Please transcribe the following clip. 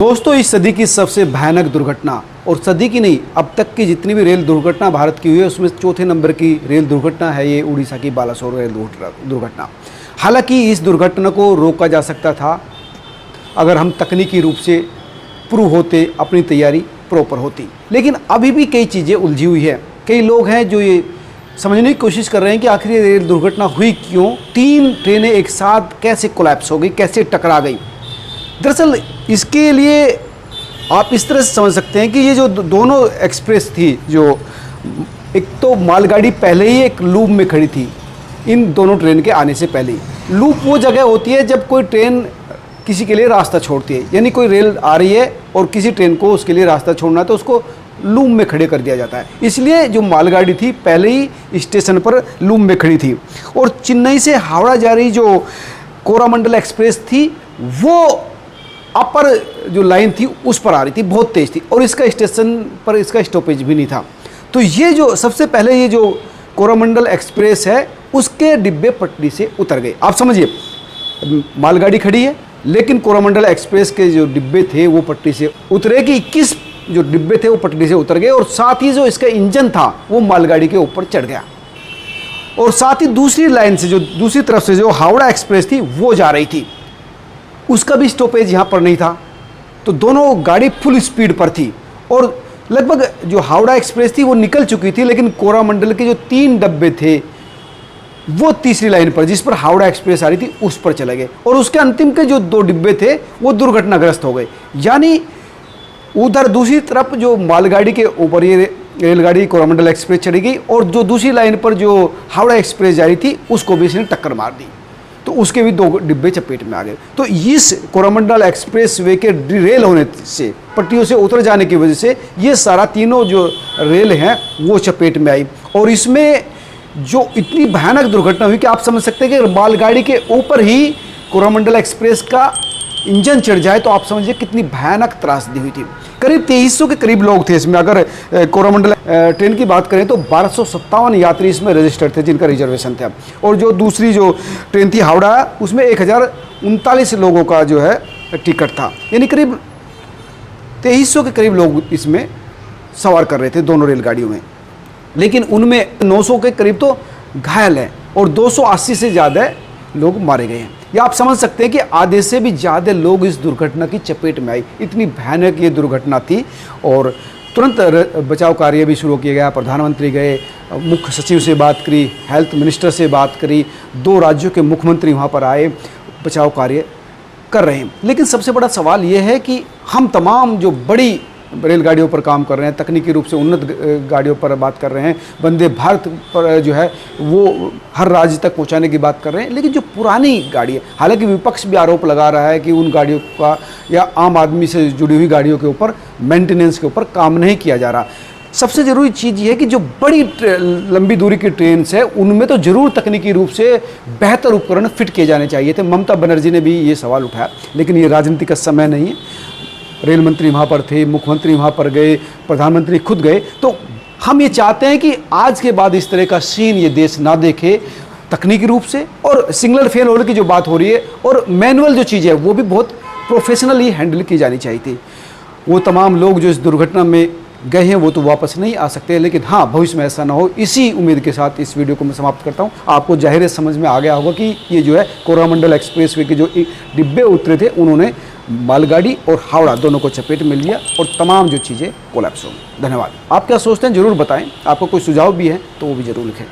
दोस्तों, इस सदी की सबसे भयानक दुर्घटना, और सदी की नहीं, अब तक की जितनी भी रेल दुर्घटना भारत की हुई है उसमें चौथे नंबर की रेल दुर्घटना है ये उड़ीसा की बालासोर रेल दुर्घटना। हालांकि इस दुर्घटना को रोका जा सकता था अगर हम तकनीकी रूप से प्रूव होते, अपनी तैयारी प्रॉपर होती। लेकिन अभी भी कई चीज़ें उलझी हुई है। कई लोग हैं जो ये समझने की कोशिश कर रहे हैं कि आखिर ये रेल दुर्घटना हुई क्यों, 3 ट्रेनें एक साथ कैसे कोलैप्स हो गई, कैसे टकरा गई। दरअसल इसके लिए आप इस तरह से समझ सकते हैं कि ये जो दोनों एक्सप्रेस थी, जो एक तो मालगाड़ी पहले ही एक लूप में खड़ी थी इन दोनों ट्रेन के आने से पहले ही। लूप वो जगह होती है जब कोई ट्रेन किसी के लिए रास्ता छोड़ती है, यानी कोई रेल आ रही है और किसी ट्रेन को उसके लिए रास्ता छोड़ना है तो उसको लूप में खड़े कर दिया जाता है। इसलिए जो मालगाड़ी थी पहले ही स्टेशन पर लूप में खड़ी थी, और चेन्नई से हावड़ा जा रही जो कोरामंडल एक्सप्रेस थी वो अपर जो लाइन थी उस पर आ रही थी, बहुत तेज़ थी, और इसका स्टेशन पर इसका स्टॉपेज भी नहीं था। तो ये जो सबसे पहले ये जो कोरामंडल एक्सप्रेस है उसके डिब्बे पटरी से उतर गए। आप समझिए, मालगाड़ी खड़ी है लेकिन कोरामंडल एक्सप्रेस के जो डिब्बे थे वो पटरी से उतरे कि 21 जो डिब्बे थे वो पटरी से उतर गए, और साथ ही जो इसका इंजन था वो मालगाड़ी के ऊपर चढ़ गया। और साथ ही दूसरी लाइन से, जो दूसरी तरफ से जो हावड़ा एक्सप्रेस थी वो जा रही थी, उसका भी स्टॉपेज यहाँ पर नहीं था। तो दोनों गाड़ी फुल स्पीड पर थी, और लगभग जो हावड़ा एक्सप्रेस थी वो निकल चुकी थी, लेकिन कोरामंडल के जो 3 डब्बे थे वो तीसरी लाइन पर, जिस पर हावड़ा एक्सप्रेस आ रही थी, उस पर चले गए, और उसके अंतिम के जो 2 डिब्बे थे वो दुर्घटनाग्रस्त हो गए। यानी उधर दूसरी तरफ जो मालगाड़ी के ऊपर ये रेलगाड़ी कोरामंडल एक्सप्रेस चढ़ी गई, और जो दूसरी लाइन पर जो हावड़ा एक्सप्रेस जा रही थी उसको भी इसने टक्कर मार दी, तो उसके भी 2 डिब्बे चपेट में आ गए। तो इस कोरामंडल एक्सप्रेस वे के डिरेल होने से, पटरियों से उतर जाने की वजह से ये सारा तीनों जो रेल हैं वो चपेट में आई, और इसमें जो इतनी भयानक दुर्घटना हुई कि आप समझ सकते हैं कि मालगाड़ी के ऊपर ही कोरामंडल एक्सप्रेस का इंजन चढ़ जाए तो आप समझिए कितनी भयानक त्रासदी हुई थी। करीब 2300 के करीब लोग थे इसमें। अगर कोरामंडल ट्रेन की बात करें तो 1257 यात्री इसमें रजिस्टर्ड थे जिनका रिजर्वेशन था, और जो दूसरी जो ट्रेन थी हावड़ा उसमें 1039 लोगों का जो है टिकट था, यानी करीब 2300 के करीब लोग इसमें सवार कर रहे थे दोनों रेलगाड़ियों में। लेकिन उनमें 900 के करीब तो घायल हैं और 280 से ज़्यादा लोग मारे गए हैं। या आप समझ सकते हैं कि आधे से भी ज़्यादा लोग इस दुर्घटना की चपेट में आई। इतनी भयानक ये दुर्घटना थी, और तुरंत बचाव कार्य भी शुरू किया गया। प्रधानमंत्री गए, मुख्य सचिव से बात करी, हेल्थ मिनिस्टर से बात करी, 2 राज्यों के मुख्यमंत्री वहाँ पर आए, बचाव कार्य कर रहे हैं। लेकिन सबसे बड़ा सवाल ये है कि हम तमाम जो बड़ी रेलगाड़ियों पर काम कर रहे हैं, तकनीकी रूप से उन्नत गाड़ियों पर बात कर रहे हैं, वंदे भारत पर जो है वो हर राज्य तक पहुंचाने की बात कर रहे हैं, लेकिन जो पुरानी गाड़ी है, हालांकि विपक्ष भी आरोप लगा रहा है कि उन गाड़ियों का या आम आदमी से जुड़ी हुई गाड़ियों के ऊपर मेंटेनेंस के ऊपर काम नहीं किया जा रहा। सबसे ज़रूरी चीज़ ये है कि जो बड़ी लंबी दूरी की ट्रेन है उनमें तो ज़रूर तकनीकी रूप से बेहतर उपकरण फिट किए जाने चाहिए थे। ममता बनर्जी ने भी ये सवाल उठाया, लेकिन ये राजनीति का समय नहीं है। रेल मंत्री वहाँ पर थे, मुख्यमंत्री वहाँ पर गए, प्रधानमंत्री खुद गए। तो हम ये चाहते हैं कि आज के बाद इस तरह का सीन ये देश ना देखे तकनीकी रूप से। और सिग्नल फेल होने की जो बात हो रही है, और मैनुअल जो चीज़ है वो भी बहुत प्रोफेशनली हैंडल की जानी चाहिए थी। वो तमाम लोग जो इस दुर्घटना में गए हैं वो तो वापस नहीं आ सकते, लेकिन हाँ, भविष्य में ऐसा ना हो, इसी उम्मीद के साथ इस वीडियो को मैं समाप्त करता हूँ। आपको जाहिर समझ में आ गया होगा कि ये जो है कोरामंडल एक्सप्रेस वे के जो डिब्बे उतरे थे उन्होंने मालगाड़ी और हावड़ा दोनों को चपेट में लिया, और तमाम जो चीज़ें कोलैप्स हो गई। धन्यवाद। आप क्या सोचते हैं ज़रूर बताएं। आपको कोई सुझाव भी है तो वो भी ज़रूर लिखें।